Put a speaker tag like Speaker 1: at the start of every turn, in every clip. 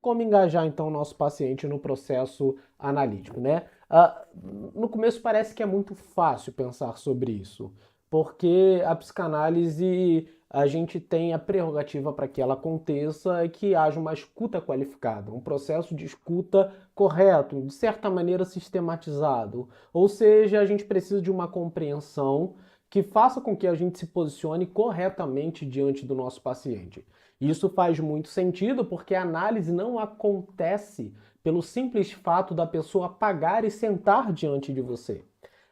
Speaker 1: como engajar então o nosso paciente no processo analítico, né? No começo parece que é muito fácil pensar sobre isso, porque a psicanálise a gente tem a prerrogativa para que ela aconteça e que haja uma escuta qualificada, um processo de escuta correto, de certa maneira sistematizado. Ou seja, a gente precisa de uma compreensão que faça com que a gente se posicione corretamente diante do nosso paciente. Isso faz muito sentido porque a análise não acontece pelo simples fato da pessoa pagar e sentar diante de você.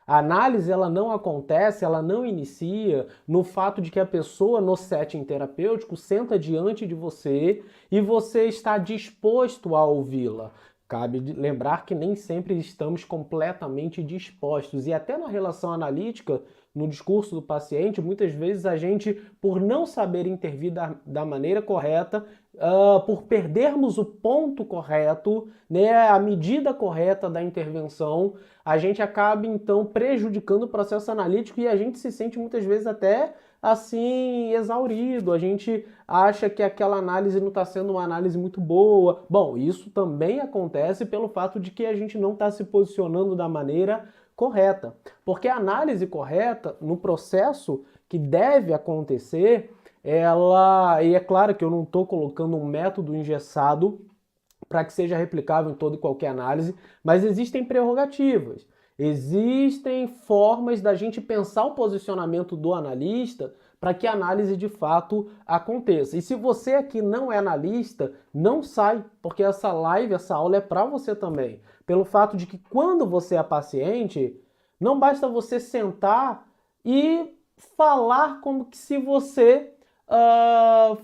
Speaker 1: A análise ela não acontece, ela não inicia no fato de que a pessoa no setting terapêutico senta diante de você e você está disposto a ouvi-la. Cabe lembrar que nem sempre estamos completamente dispostos e até na relação analítica, no discurso do paciente, muitas vezes a gente, por não saber intervir da maneira correta, por perdermos o ponto correto, né, a medida correta da intervenção, a gente acaba então prejudicando o processo analítico e a gente se sente muitas vezes até assim exaurido, a gente acha que aquela análise não está sendo uma análise muito boa. Bom, isso também acontece pelo fato de que a gente não está se posicionando da maneira correta, porque a análise correta no processo que deve acontecer, e é claro que eu não estou colocando um método engessado para que seja replicável em toda e qualquer análise, mas existem prerrogativas. Existem formas da gente pensar o posicionamento do analista para que a análise de fato aconteça. E se você aqui não é analista, não sai, porque essa live, essa aula é para você também. Pelo fato de que quando você é paciente, não basta você sentar e falar como que se você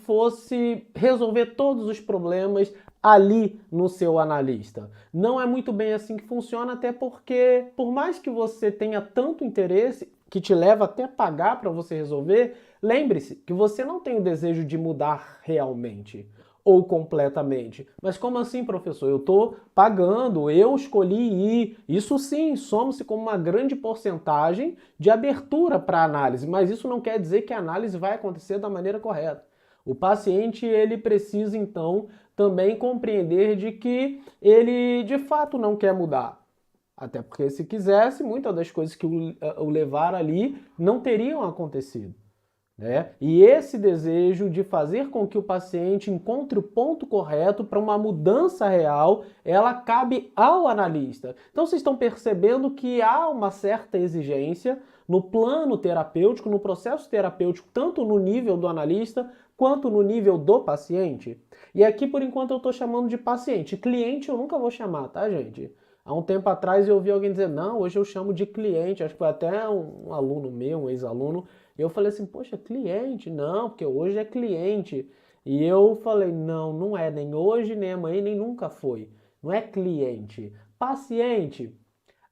Speaker 1: fosse resolver todos os problemas ali no seu analista. Não é muito bem assim que funciona, até porque, por mais que você tenha tanto interesse, que te leva até a pagar para você resolver, lembre-se que você não tem o desejo de mudar realmente ou completamente. Mas como assim, professor? Eu estou pagando, eu escolhi ir. Isso sim, soma-se como uma grande porcentagem de abertura para a análise, mas isso não quer dizer que a análise vai acontecer da maneira correta. O paciente, ele precisa então também compreender de que ele de fato não quer mudar. Até porque se quisesse, muitas das coisas que o levaram ali não teriam acontecido, né? E esse desejo de fazer com que o paciente encontre o ponto correto para uma mudança real, ela cabe ao analista. Então vocês estão percebendo que há uma certa exigência no plano terapêutico, no processo terapêutico, tanto no nível do analista quanto no nível do paciente. E aqui, por enquanto, eu estou chamando de paciente. Cliente eu nunca vou chamar, tá, gente? Há um tempo atrás eu ouvi alguém dizer, não, hoje eu chamo de cliente. Acho que foi até um aluno meu, um ex-aluno. E eu falei assim, poxa, cliente? Não, porque hoje é cliente. E eu falei, não, não é nem hoje, nem amanhã, nem nunca foi. Não é cliente. Paciente,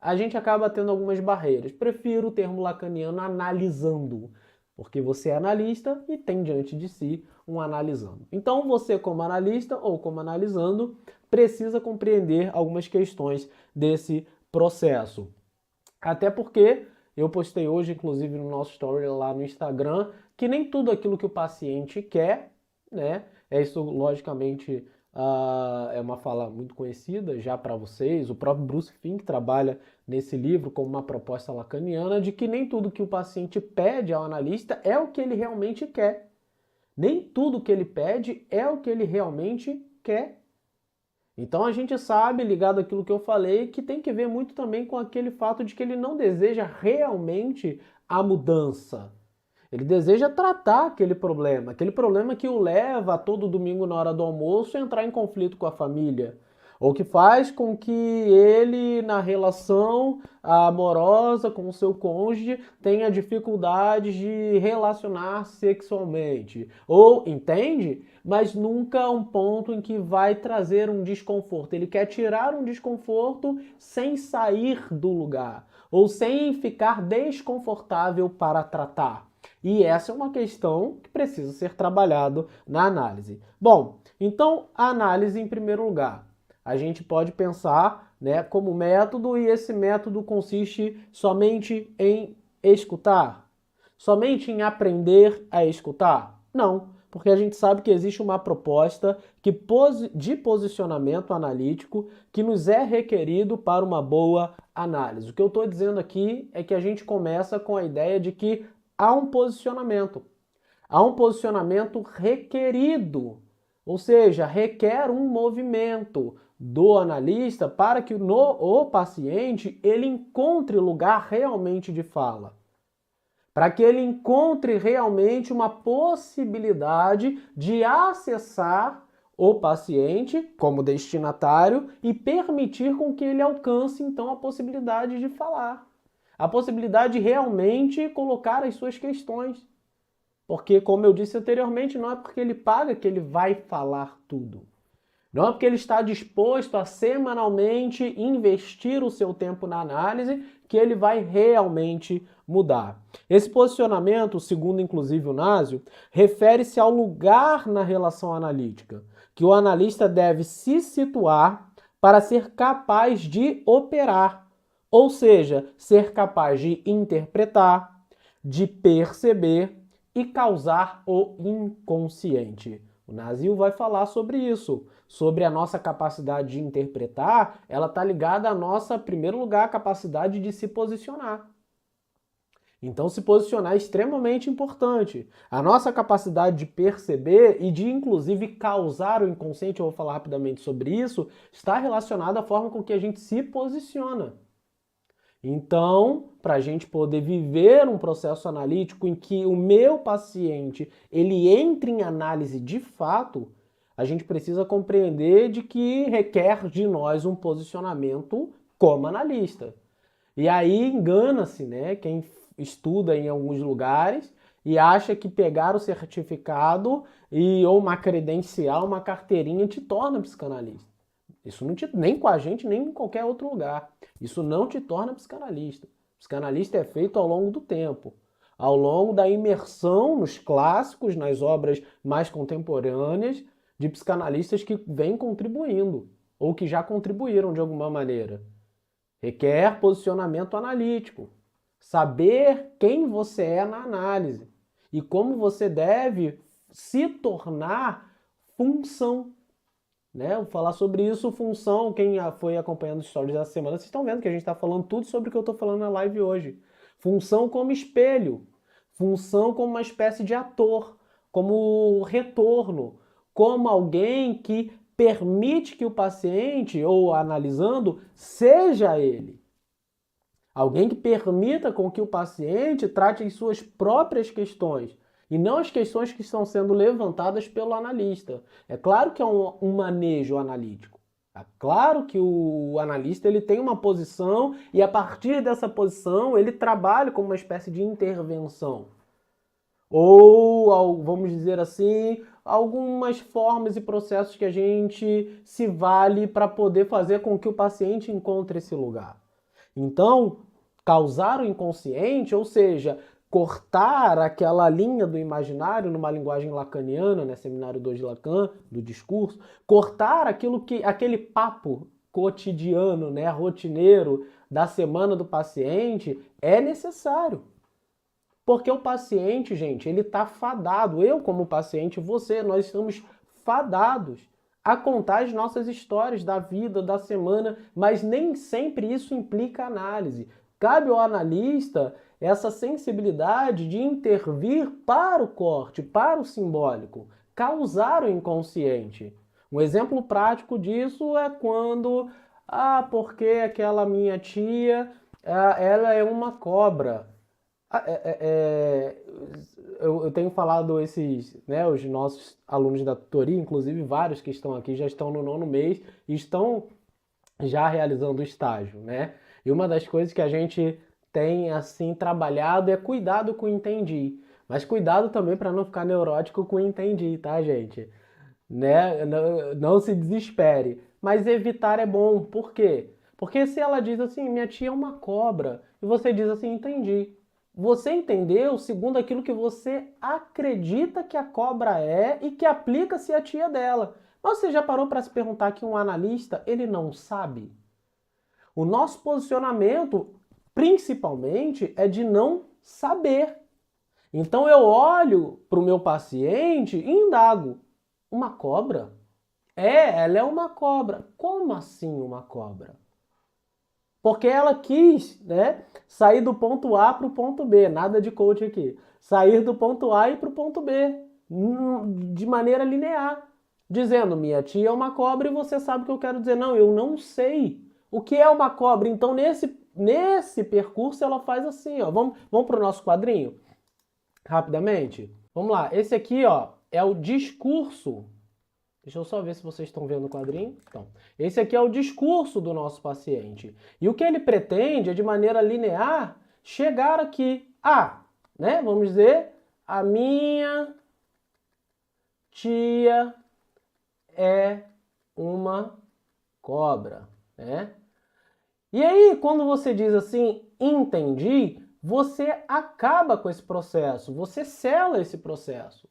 Speaker 1: a gente acaba tendo algumas barreiras. Prefiro o termo lacaniano analisando, porque você é analista e tem diante de si um analisando. Então você, como analista ou como analisando, precisa compreender algumas questões desse processo. Até porque eu postei hoje, inclusive, no nosso story lá no Instagram, que nem tudo aquilo que o paciente quer, né? Isso, logicamente, é uma fala muito conhecida já para vocês. O próprio Bruce Fink trabalha nesse livro como uma proposta lacaniana de que nem tudo que o paciente pede ao analista é o que ele realmente quer. Nem tudo que ele pede é o que ele realmente quer. Então a gente sabe, ligado àquilo que eu falei, que tem que ver muito também com aquele fato de que ele não deseja realmente a mudança. Ele deseja tratar aquele problema que o leva a todo domingo na hora do almoço a entrar em conflito com a família, ou que faz com que ele, na relação amorosa com o seu cônjuge, tenha dificuldades de relacionar sexualmente. Ou, entende? Mas nunca um ponto em que vai trazer um desconforto. Ele quer tirar um desconforto sem sair do lugar, ou sem ficar desconfortável para tratar. E essa é uma questão que precisa ser trabalhado na análise. Bom, então a análise em primeiro lugar. A gente pode pensar, né, como método, e esse método consiste somente em escutar? Somente em aprender a escutar? Não, porque a gente sabe que existe uma proposta de posicionamento analítico que nos é requerido para uma boa análise. O que eu estou dizendo aqui é que a gente começa com a ideia de que há um posicionamento. Há um posicionamento requerido, ou seja, requer um movimento do analista para que o paciente ele encontre lugar realmente de fala. Para que ele encontre realmente uma possibilidade de acessar o paciente como destinatário e permitir com que ele alcance então a possibilidade de falar, a possibilidade de realmente colocar as suas questões. Porque, como eu disse anteriormente, não é porque ele paga que ele vai falar tudo. Não é porque ele está disposto a semanalmente investir o seu tempo na análise que ele vai realmente mudar. Esse posicionamento, segundo inclusive o Násio, refere-se ao lugar na relação analítica, que o analista deve se situar para ser capaz de operar, ou seja, ser capaz de interpretar, de perceber e causar o inconsciente. O Násio vai falar sobre isso, sobre a nossa capacidade de interpretar, ela está ligada à nossa, em primeiro lugar, capacidade de se posicionar. Então, se posicionar é extremamente importante. A nossa capacidade de perceber e de, inclusive, causar o inconsciente, eu vou falar rapidamente sobre isso, está relacionada à forma com que a gente se posiciona. Então, para a gente poder viver um processo analítico em que o meu paciente ele entre em análise de fato, a gente precisa compreender de que requer de nós um posicionamento como analista. E aí engana-se, né, quem estuda em alguns lugares e acha que pegar o certificado ou uma credencial, uma carteirinha te torna psicanalista. Isso não nem com a gente, nem em qualquer outro lugar. Isso não te torna psicanalista. Psicanalista é feito ao longo do tempo, ao longo da imersão nos clássicos, nas obras mais contemporâneas de psicanalistas que vêm contribuindo ou que já contribuíram de alguma maneira. Requer posicionamento analítico, saber quem você é na análise e como você deve se tornar função. Né? Vou falar sobre isso, função, quem foi acompanhando os stories da semana, vocês estão vendo que a gente está falando tudo sobre o que eu estou falando na live hoje. Função como espelho, função como uma espécie de ator, como retorno, como alguém que permite que o paciente, ou analisando, seja ele. Alguém que permita com que o paciente trate as suas próprias questões, e não as questões que estão sendo levantadas pelo analista. É claro que é um manejo analítico. É claro que o analista ele tem uma posição e a partir dessa posição ele trabalha como uma espécie de intervenção. Ou, vamos dizer assim, algumas formas e processos que a gente se vale para poder fazer com que o paciente encontre esse lugar. Então, causar o inconsciente, ou seja, cortar aquela linha do imaginário numa linguagem lacaniana, né, Seminário 2 de Lacan, do discurso, cortar aquele papo cotidiano, né, rotineiro da semana do paciente é necessário. Porque o paciente, gente, ele está fadado. Eu, como paciente, você, nós estamos fadados a contar as nossas histórias da vida, da semana, mas nem sempre isso implica análise. Cabe ao analista essa sensibilidade de intervir para o corte, para o simbólico, causar o inconsciente. Um exemplo prático disso é quando, porque aquela minha tia, ela é uma cobra. Eu tenho falado né, os nossos alunos da tutoria, inclusive vários que estão aqui, já estão no 9º mês e estão já realizando o estágio, né? E uma das coisas que a gente tem, assim, trabalhado é cuidado com o entendi. Mas cuidado também para não ficar neurótico com o entendi, tá, gente? Né? Não se desespere. Mas evitar é bom. Por quê? Porque se ela diz assim, minha tia é uma cobra, e você diz assim, entendi. Você entendeu segundo aquilo que você acredita que a cobra é e que aplica-se à tia dela. Mas você já parou para se perguntar que um analista, ele não sabe? O nosso posicionamento, principalmente, é de não saber. Então eu olho para o meu paciente e indago: uma cobra? Ela é uma cobra. Como assim uma cobra? Porque ela quis, né, sair do ponto A para o ponto B, nada de coach aqui. Sair do ponto A e para o ponto B, de maneira linear. Dizendo, minha tia é uma cobra e você sabe o que eu quero dizer. Não, eu não sei o que é uma cobra. Então, nesse percurso, ela faz assim, ó. Vamos para o nosso quadrinho? Rapidamente. Vamos lá. Esse aqui, ó, é o discurso. Deixa eu só ver se vocês estão vendo o quadrinho. Então, esse aqui é o discurso do nosso paciente. E o que ele pretende é, de maneira linear, chegar aqui. Né? Vamos dizer, a minha tia é uma cobra, né? E aí, quando você diz assim, entendi, você acaba com esse processo, você sela esse processo.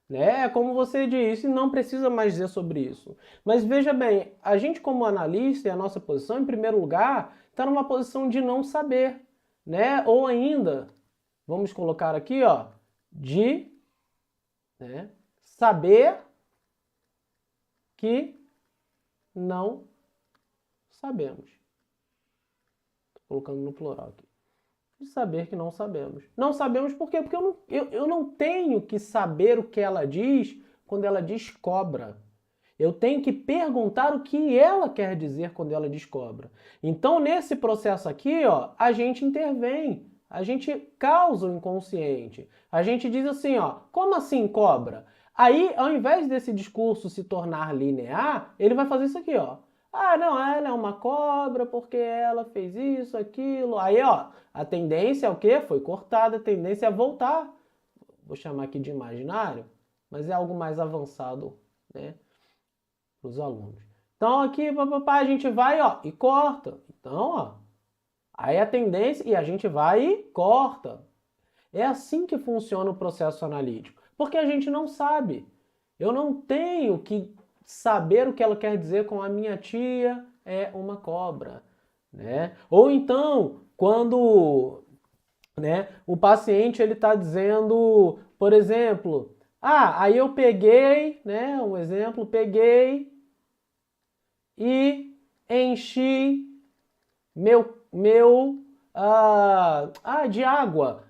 Speaker 1: Né? Como você disse, não precisa mais dizer sobre isso. Mas veja bem, a gente como analista e a nossa posição, em primeiro lugar, está numa posição de não saber, né? Ou ainda, vamos colocar aqui, ó, de, né, saber que não sabemos. Estou colocando no plural aqui. De saber que não sabemos. Não sabemos por quê? Porque eu não tenho que saber o que ela diz quando ela diz cobra. Eu tenho que perguntar o que ela quer dizer quando ela diz cobra. Então, nesse processo aqui, ó, a gente intervém. A gente causa o inconsciente. A gente diz assim, ó, como assim cobra? Aí, ao invés desse discurso se tornar linear, ele vai fazer isso aqui, ó. Não, ela é uma cobra porque ela fez isso, aquilo. Aí, ó, a tendência é o quê? Foi cortada, a tendência é voltar. Vou chamar aqui de imaginário, mas é algo mais avançado, né, para os alunos. Então, aqui, a gente vai, ó, e corta. Então, ó, aí a tendência, e a gente vai e corta. É assim que funciona o processo analítico, porque a gente não sabe. Eu não tenho que saber o que ela quer dizer com a minha tia é uma cobra, né? Ou então, quando, né, o paciente ele está dizendo, por exemplo, aí eu peguei, né, um exemplo, peguei e enchi de água.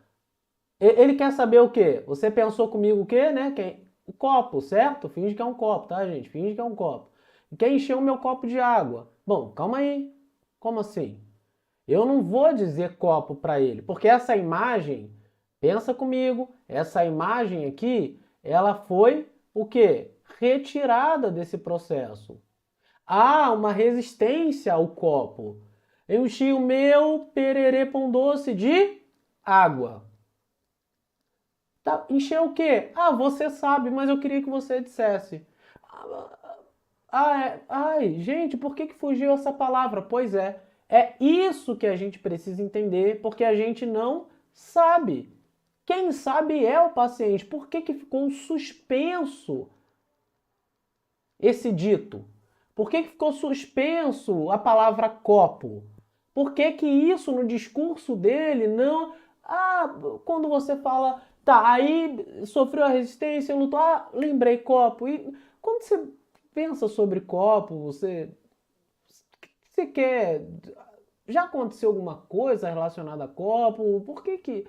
Speaker 1: Ele quer saber o quê? Você pensou comigo o quê, né? O copo, certo? Finge que é um copo, tá, gente? Finge que é um copo. Quer encher o meu copo de água? Bom, calma aí. Como assim? Eu não vou dizer copo para ele, porque essa imagem, pensa comigo, essa imagem aqui, ela foi o quê? Retirada desse processo. Há uma resistência ao copo. Eu enchi o meu pererê pão doce de água. Tá, encher o quê? Você sabe, mas eu queria que você dissesse. Ai, gente, por que fugiu essa palavra? Pois é isso que a gente precisa entender, porque a gente não sabe. Quem sabe é o paciente. Por que ficou suspenso esse dito? Por que ficou suspenso a palavra copo? Por que isso no discurso dele não... quando você fala... Tá, aí sofreu a resistência, lutou, lembrei copo. E quando você pensa sobre copo, você quer... Já aconteceu alguma coisa relacionada a copo? Por que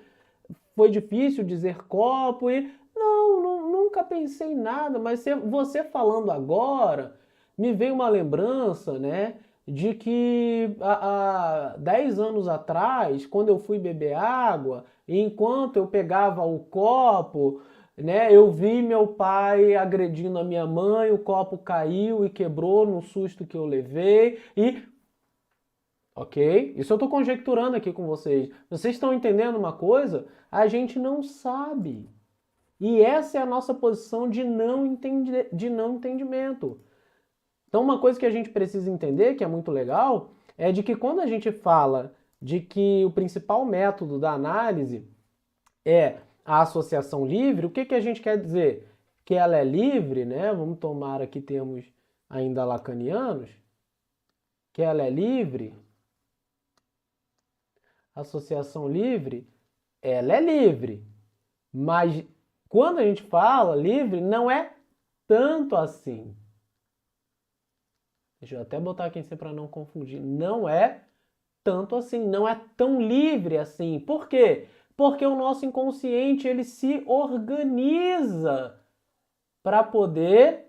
Speaker 1: foi difícil dizer copo? E não, nunca pensei em nada, mas você falando agora, me veio uma lembrança, né, de que há 10 anos atrás, quando eu fui beber água, enquanto eu pegava o copo, né, eu vi meu pai agredindo a minha mãe, o copo caiu e quebrou no susto que eu levei e... Ok? Isso eu estou conjecturando aqui com vocês. Vocês estão entendendo uma coisa? A gente não sabe. E essa é a nossa posição de não entendimento. Então, uma coisa que a gente precisa entender, que é muito legal, é de que quando a gente fala de que o principal método da análise é a associação livre, o que a gente quer dizer? Que ela é livre, né? Vamos tomar aqui termos ainda lacanianos. Que ela é livre. Associação livre, ela é livre. Mas quando a gente fala livre, não é tanto assim. Deixa eu até botar aqui para não confundir. Não é tanto assim, não é tão livre assim. Por quê? Porque o nosso inconsciente ele se organiza para poder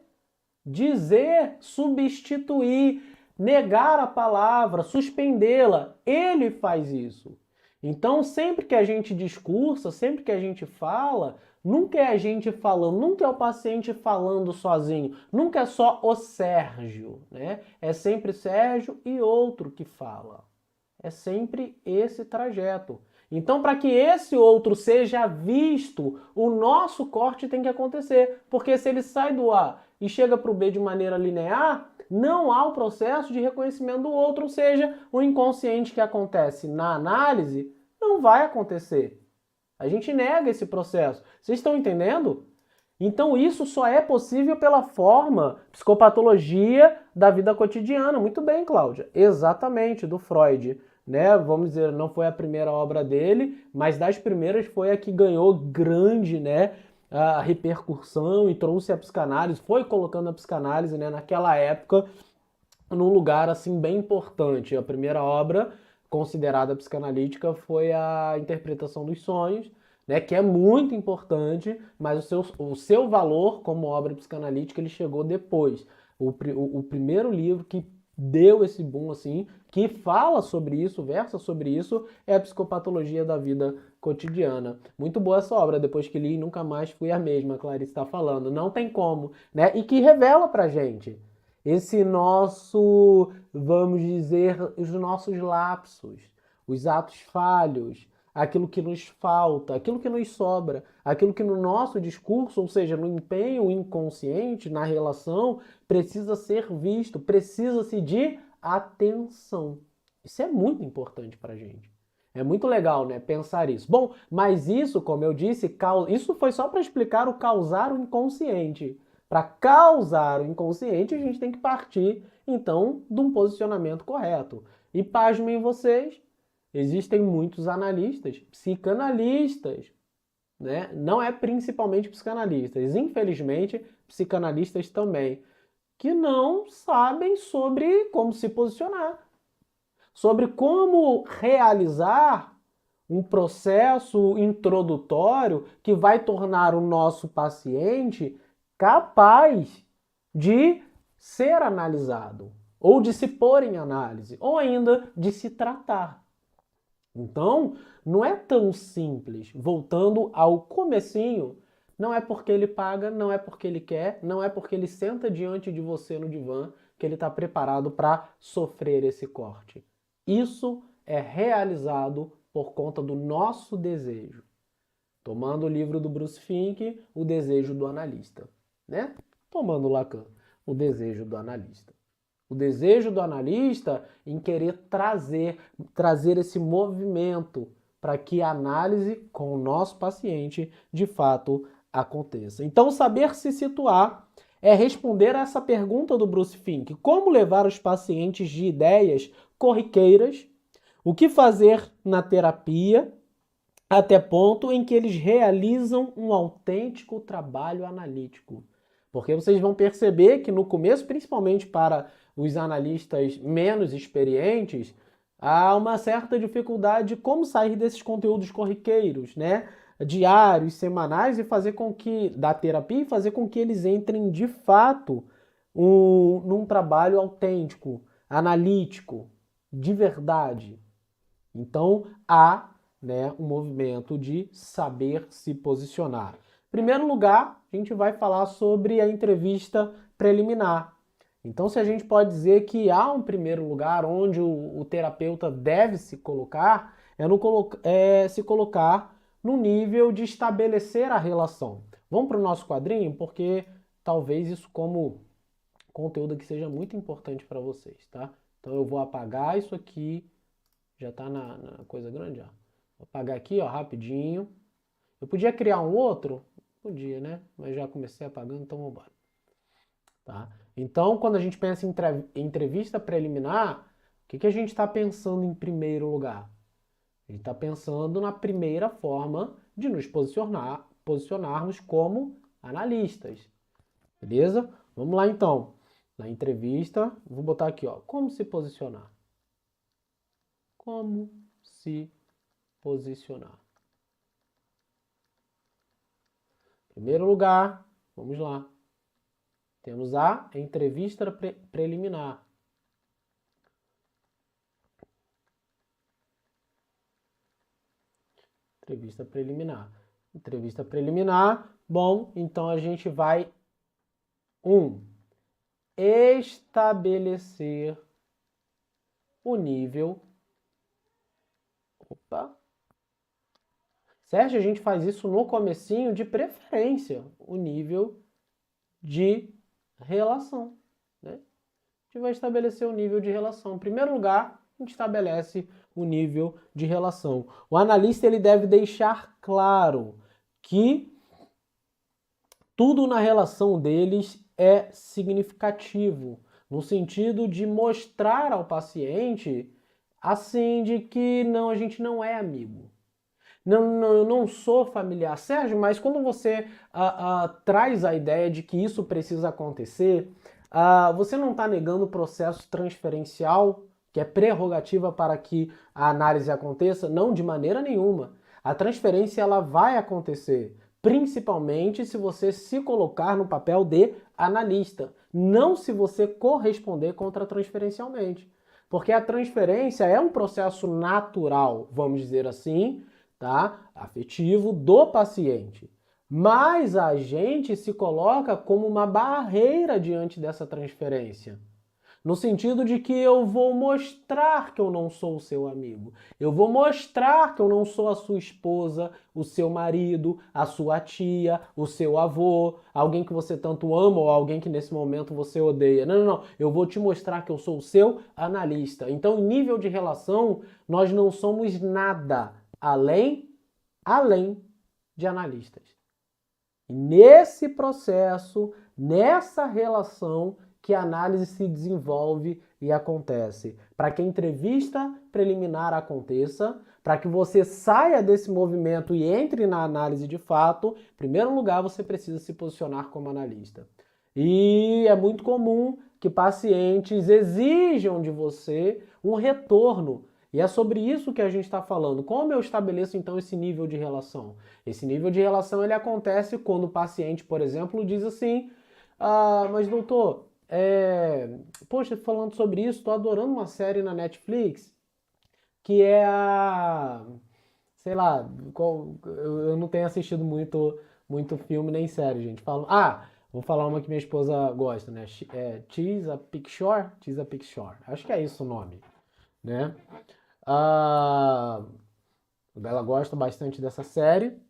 Speaker 1: dizer, substituir, negar a palavra, suspendê-la. Ele faz isso. Então, sempre que a gente discursa, sempre que a gente fala, nunca é a gente falando, nunca é o paciente falando sozinho, nunca é só o Sérgio, né? É sempre Sérgio e outro que fala. É sempre esse trajeto. Então, para que esse outro seja visto, o nosso corte tem que acontecer. Porque se ele sai do A e chega para o B de maneira linear, não há o processo de reconhecimento do outro, ou seja, o inconsciente que acontece na análise não vai acontecer. A gente nega esse processo. Vocês estão entendendo? Então isso só é possível pela forma psicopatologia da vida cotidiana. Muito bem, Cláudia. Exatamente, do Freud. Né? Vamos dizer, não foi a primeira obra dele, mas das primeiras foi a que ganhou grande, né, a repercussão e trouxe a psicanálise, foi colocando a psicanálise, né, naquela época num lugar assim bem importante. A primeira obra considerada psicanalítica foi a Interpretação dos Sonhos, né, que é muito importante, mas o seu valor como obra psicanalítica ele chegou depois. O primeiro livro que deu esse boom assim, que fala sobre isso, versa sobre isso, é a Psicopatologia da Vida Cotidiana. Muito boa essa obra, depois que li nunca mais fui a mesma, a Clarice está falando. Não tem como, né? E que revela pra gente esse nosso, vamos dizer, os nossos lapsos, os atos falhos, aquilo que nos falta, aquilo que nos sobra, aquilo que no nosso discurso, ou seja, no empenho inconsciente, na relação, precisa ser visto, precisa-se de atenção. Isso é muito importante para a gente. É muito legal, né, pensar isso. Bom, mas isso, como eu disse, isso foi só para explicar o causar o inconsciente. Para causar o inconsciente, a gente tem que partir, então, de um posicionamento correto. E pasmem vocês, existem muitos analistas, psicanalistas, né? Não é principalmente psicanalistas, infelizmente, psicanalistas também, que não sabem sobre como se posicionar, sobre como realizar um processo introdutório que vai tornar o nosso paciente capaz de ser analisado, ou de se pôr em análise, ou ainda de se tratar. Então, não é tão simples. Voltando ao comecinho, não é porque ele paga, não é porque ele quer, não é porque ele senta diante de você no divã que ele está preparado para sofrer esse corte. Isso é realizado por conta do nosso desejo. Tomando o livro do Bruce Fink, O Desejo do Analista, né? Tomando Lacan, O Desejo do Analista. O desejo do analista em querer trazer esse movimento para que a análise com o nosso paciente de fato aconteça. Então, saber se situar é responder a essa pergunta do Bruce Fink: como levar os pacientes de ideias corriqueiras, o que fazer na terapia, até ponto em que eles realizam um autêntico trabalho analítico. Porque vocês vão perceber que no começo, principalmente para os analistas menos experientes, há uma certa dificuldade de como sair desses conteúdos corriqueiros, né? Diários, semanais, e fazer com que, da terapia, e fazer com que eles entrem de fato num trabalho autêntico, analítico, de verdade. Então, há, né, um movimento de saber se posicionar. Em primeiro lugar, a gente vai falar sobre a entrevista preliminar. Então, se a gente pode dizer que há um primeiro lugar onde o terapeuta deve se colocar, se colocar no nível de estabelecer a relação. Vamos para o nosso quadrinho, porque talvez isso como conteúdo que seja muito importante para vocês, tá? Então eu vou apagar isso aqui, já está na coisa grande, ó. Vou apagar aqui, ó, rapidinho. Eu podia criar um outro? Podia, né? Mas já comecei apagando, então vamos embora. Tá? Então, quando a gente pensa em entrevista preliminar, o que a gente está pensando em primeiro lugar? A gente está pensando na primeira forma de nos posicionarmos como analistas. Beleza? Vamos lá então. Na entrevista, vou botar aqui, ó, como se posicionar. Como se posicionar. Primeiro lugar, vamos lá. Temos a entrevista preliminar. Entrevista preliminar. Entrevista preliminar. Bom, então a gente vai estabelecer o nível. Opa. Sérgio, a gente faz isso no comecinho, de preferência, o nível de relação, né? A gente vai estabelecer o nível de relação. Em primeiro lugar, a gente estabelece o nível de relação. O analista ele deve deixar claro que tudo na relação deles é significativo, no sentido de mostrar ao paciente assim de que não, a gente não é amigo. Eu não sou familiar. Sérgio, mas quando você traz a ideia de que isso precisa acontecer, você não está negando o processo transferencial, que é prerrogativa para que a análise aconteça? Não, de maneira nenhuma. A transferência ela vai acontecer, principalmente se você se colocar no papel de analista, não se você corresponder contratransferencialmente. Porque a transferência é um processo natural, vamos dizer assim, tá? Afetivo do paciente. Mas a gente se coloca como uma barreira diante dessa transferência. No sentido de que eu vou mostrar que eu não sou o seu amigo. Eu vou mostrar que eu não sou a sua esposa, o seu marido, a sua tia, o seu avô, alguém que você tanto ama ou alguém que nesse momento você odeia. Não, não, não. Eu vou te mostrar que eu sou o seu analista. Então, em nível de relação, nós não somos nada além de analistas. E nesse processo, nessa relação, que a análise se desenvolve e acontece. Para que a entrevista preliminar aconteça, para que você saia desse movimento e entre na análise de fato, em primeiro lugar você precisa se posicionar como analista. E é muito comum que pacientes exijam de você um retorno. E é sobre isso que a gente está falando. Como eu estabeleço então esse nível de relação? Esse nível de relação ele acontece quando o paciente, por exemplo, diz assim: mas doutor, poxa, falando sobre isso, estou adorando uma série na Netflix que é sei lá, eu não tenho assistido muito filme nem série, gente. Vou falar uma que minha esposa gosta, né? Cheese a Picture? Cheese a Picture. Acho que é isso o nome, né? Ela gosta bastante dessa série.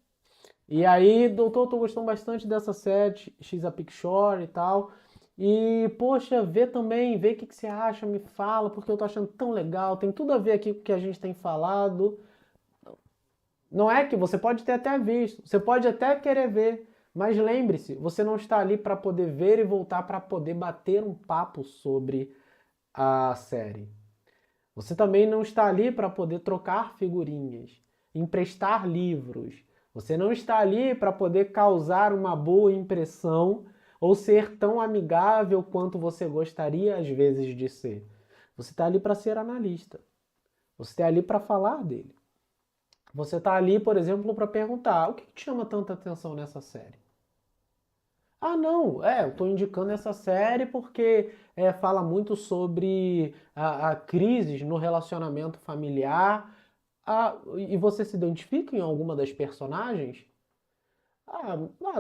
Speaker 1: E aí, doutor, tô gostando bastante dessa série, X a Picture e tal. E, poxa, vê o que você acha, me fala, porque eu tô achando tão legal, tem tudo a ver aqui com o que a gente tem falado. Não é que você pode ter até visto, você pode até querer ver, mas lembre-se, você não está ali para poder ver e voltar para poder bater um papo sobre a série. Você também não está ali para poder trocar figurinhas, emprestar livros. Você não está ali para poder causar uma boa impressão ou ser tão amigável quanto você gostaria às vezes de ser. Você está ali para ser analista. Você está ali para falar dele. Você está ali, por exemplo, para perguntar: o que te chama tanta atenção nessa série? Não, eu estou indicando essa série porque fala muito sobre a crises no relacionamento familiar. E você se identifica em alguma das personagens?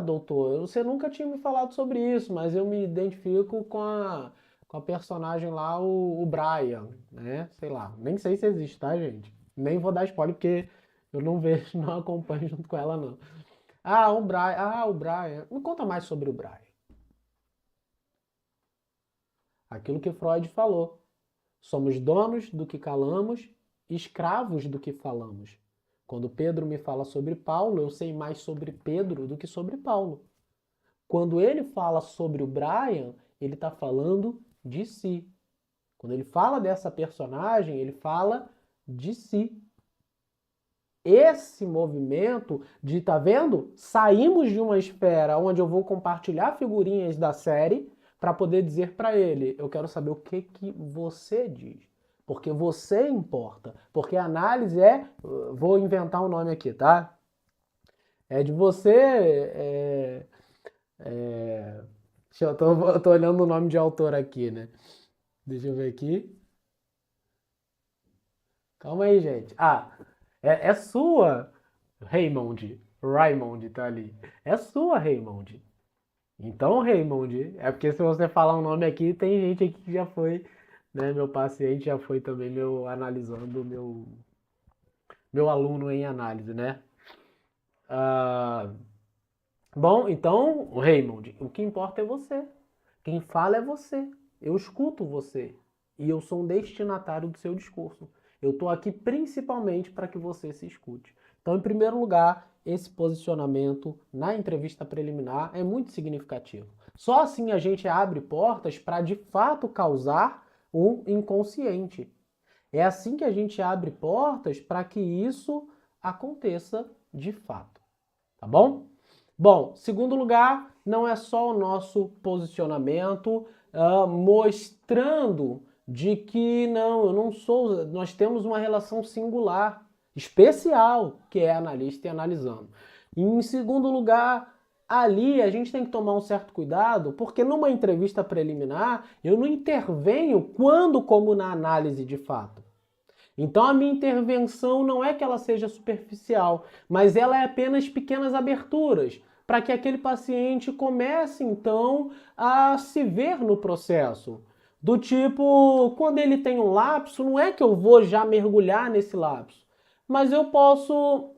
Speaker 1: Doutor, você nunca tinha me falado sobre isso, mas eu me identifico com a personagem lá, o Brian, né? Sei lá, nem sei se existe, tá, gente? Nem vou dar spoiler porque eu não vejo, não acompanho junto com ela, não. O Brian. O Brian. Me conta mais sobre o Brian. Aquilo que Freud falou. Somos donos do que calamos, escravos do que falamos. Quando Pedro me fala sobre Paulo, eu sei mais sobre Pedro do que sobre Paulo. Quando ele fala sobre o Brian, ele está falando de si. Quando ele fala dessa personagem, ele fala de si. esse movimento de, tá vendo? Saímos de uma esfera onde eu vou compartilhar figurinhas da série para poder dizer para ele, eu quero saber o que que você diz. Porque você importa. Porque a análise vou inventar um nome aqui, tá? É de você... eu tô olhando o nome de autor aqui, né? Deixa eu ver aqui. Calma aí, gente. É sua, Raymond. Raymond tá ali. É sua, Raymond. Então, Raymond, é porque se você falar um nome aqui, tem gente aqui que já foi, né? Meu paciente já foi também analisando meu aluno em análise, né? Bom, então, Raymond, o que importa é você. Quem fala é você. Eu escuto você. E eu sou um destinatário do seu discurso. Eu estou aqui principalmente para que você se escute. Então, em primeiro lugar, esse posicionamento na entrevista preliminar é muito significativo. Só assim a gente abre portas para de fato causar um inconsciente. É assim que a gente abre portas para que isso aconteça de fato. Tá bom? Bom, segundo lugar, não é só o nosso posicionamento mostrando de que não, eu não sou, nós temos uma relação singular, especial, que é analista e analisando. E em segundo lugar, ali a gente tem que tomar um certo cuidado, porque numa entrevista preliminar eu não intervenho quando como na análise de fato. Então a minha intervenção não é que ela seja superficial, mas ela é apenas pequenas aberturas, para que aquele paciente comece então a se ver no processo. Do tipo, quando ele tem um lapso, não é que eu vou já mergulhar nesse lapso, mas eu posso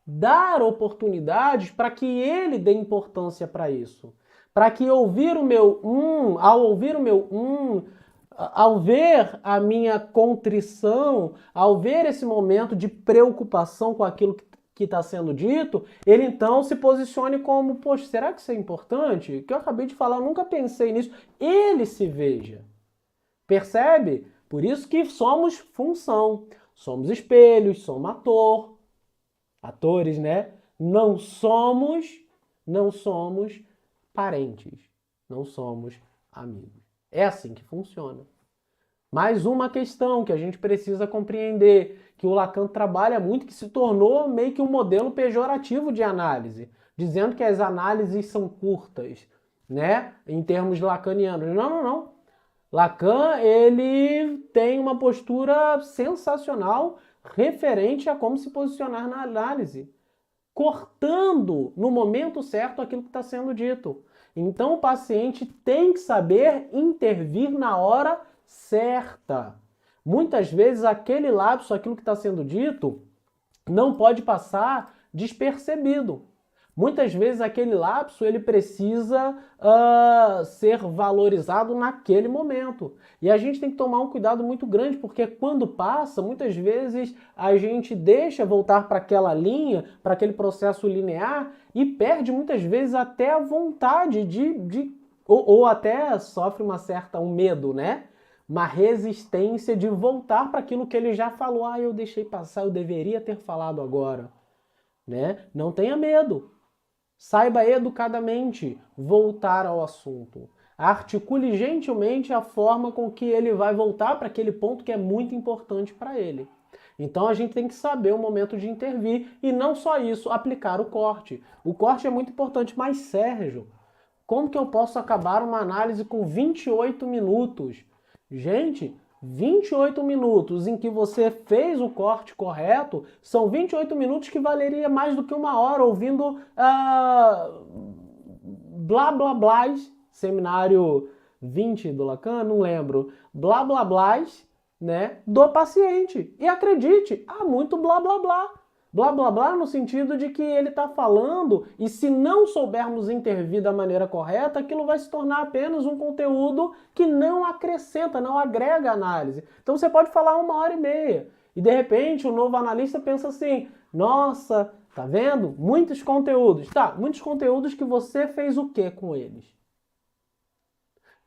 Speaker 1: dar oportunidades para que ele dê importância para isso. Para que ao ouvir o meu ao ver a minha contrição, ao ver esse momento de preocupação com aquilo que está sendo dito, ele então se posicione como, poxa, será que isso é importante? O que eu acabei de falar, eu nunca pensei nisso. Ele se veja. Percebe? Por isso que somos função. Somos espelhos, somos atores, né? Não somos parentes. Não somos amigos. É assim que funciona. Mais uma questão que a gente precisa compreender, que o Lacan trabalha muito, que se tornou meio que um modelo pejorativo de análise, dizendo que as análises são curtas, né? Em termos lacanianos. Não. Lacan, ele tem uma postura sensacional referente a como se posicionar na análise, cortando no momento certo aquilo que está sendo dito. Então o paciente tem que saber intervir na hora certa. Muitas vezes aquele lapso, aquilo que está sendo dito, não pode passar despercebido. Muitas vezes aquele lapso ele precisa ser valorizado naquele momento. E a gente tem que tomar um cuidado muito grande, porque quando passa, muitas vezes a gente deixa voltar para aquela linha, para aquele processo linear, e perde muitas vezes até a vontade ou até sofre um medo, né? Uma resistência de voltar para aquilo que ele já falou. Eu deixei passar, eu deveria ter falado agora. Né? Não tenha medo. Saiba educadamente voltar ao assunto. Articule gentilmente a forma com que ele vai voltar para aquele ponto que é muito importante para ele. Então a gente tem que saber o momento de intervir e não só isso, aplicar o corte. O corte é muito importante, mas Sérgio, como que eu posso acabar uma análise com 28 minutos? Gente, 28 minutos em que você fez o corte correto, são 28 minutos que valeria mais do que uma hora ouvindo blá blá blás, seminário 20 do Lacan, não lembro, blá blá blás, né, do paciente. E acredite, há muito blá blá blá. Blá blá blá no sentido de que ele está falando e se não soubermos intervir da maneira correta, aquilo vai se tornar apenas um conteúdo que não acrescenta, não agrega análise. Então você pode falar 1h30 e de repente o novo analista pensa assim, nossa, tá vendo? Muitos conteúdos. Tá, muitos conteúdos que você fez o que com eles?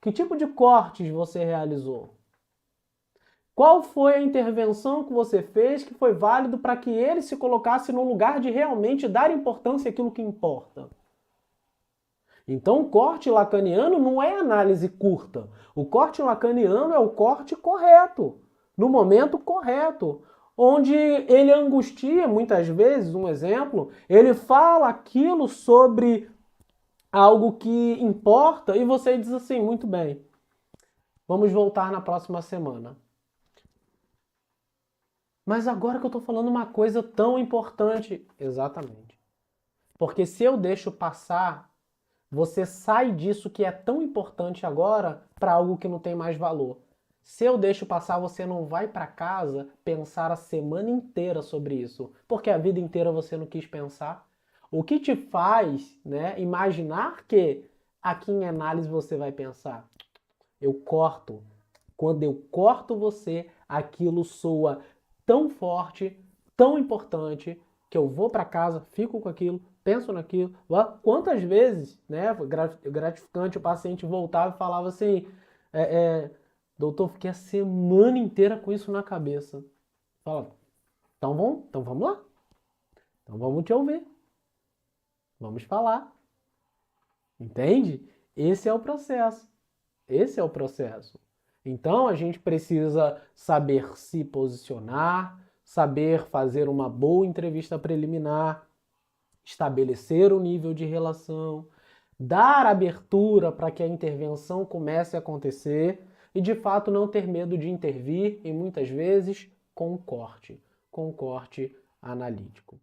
Speaker 1: Que tipo de cortes você realizou? Qual foi a intervenção que você fez que foi válido para que ele se colocasse no lugar de realmente dar importância àquilo que importa? Então, o corte lacaniano não é análise curta. O corte lacaniano é o corte correto, no momento correto, onde ele angustia, muitas vezes, um exemplo, ele fala aquilo sobre algo que importa e você diz assim, muito bem, vamos voltar na próxima semana. Mas agora que eu estou falando uma coisa tão importante, exatamente. Porque se eu deixo passar, você sai disso que é tão importante agora para algo que não tem mais valor. Se eu deixo passar, você não vai para casa pensar a semana inteira sobre isso, porque a vida inteira você não quis pensar. O que te faz, né, imaginar que aqui em análise você vai pensar? Eu corto. Quando eu corto você, aquilo soa tão forte, tão importante, que eu vou para casa, fico com aquilo, penso naquilo. Quantas vezes, né, gratificante o paciente voltava e falava assim, doutor, fiquei a semana inteira com isso na cabeça. Fala, então vamos lá. Então vamos te ouvir. Vamos falar. Entende? Esse é o processo. Esse é o processo. Então a gente precisa saber se posicionar, saber fazer uma boa entrevista preliminar, estabelecer o nível de relação, dar abertura para que a intervenção comece a acontecer e de fato não ter medo de intervir e muitas vezes com um corte analítico.